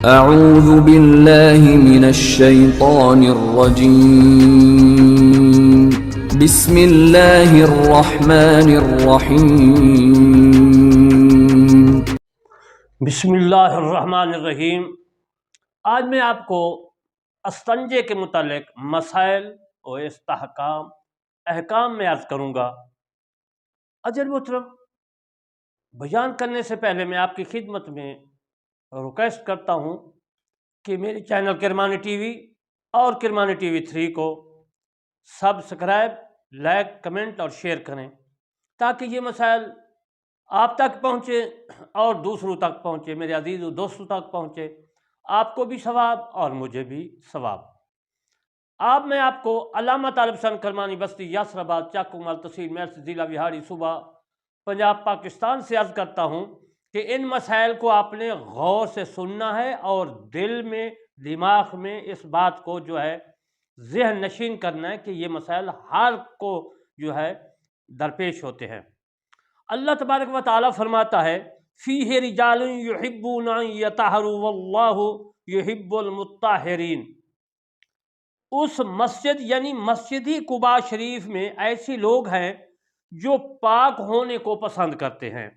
اعوذ باللہ من الشیطان الرجیم بسم اللہ الرحمن الرحیم بسم اللہ الرحمن الرحیم۔ آج میں آپ کو استنجے کے متعلق مسائل اور احکام میں عرض کروں گا۔ عزیز محترم، بیان کرنے سے پہلے میں آپ کی خدمت میں ریکویسٹ کرتا ہوں کہ میرے چینل کرمانی ٹی وی اور کرمانی ٹی وی 3 کو سبسکرائب، لائک، کمنٹ اور شیئر کریں تاکہ یہ مسائل آپ تک پہنچے اور دوسروں تک پہنچے، میرے عزیز و دوستوں تک پہنچے، آپ کو بھی ثواب اور مجھے بھی ثواب۔ میں آپ کو علامہ طالب حسین کرمانی بستی یاسر آباد چاکو مال تحصیل میرس ضلع وہاڑی صوبہ پنجاب پاکستان سے عرض کرتا ہوں کہ ان مسائل کو آپ نے غور سے سننا ہے اور دل میں، دماغ میں اس بات کو جو ہے ذہن نشین کرنا ہے کہ یہ مسائل ہر کو جو ہے درپیش ہوتے ہیں۔ اللہ تبارک و تعالیٰ فرماتا ہے فیہ رجال یحبون ان یطہروا واللہ یحب المطہرین۔ اس مسجد یعنی مسجد قباء شریف میں ایسے لوگ ہیں جو پاک ہونے کو پسند کرتے ہیں۔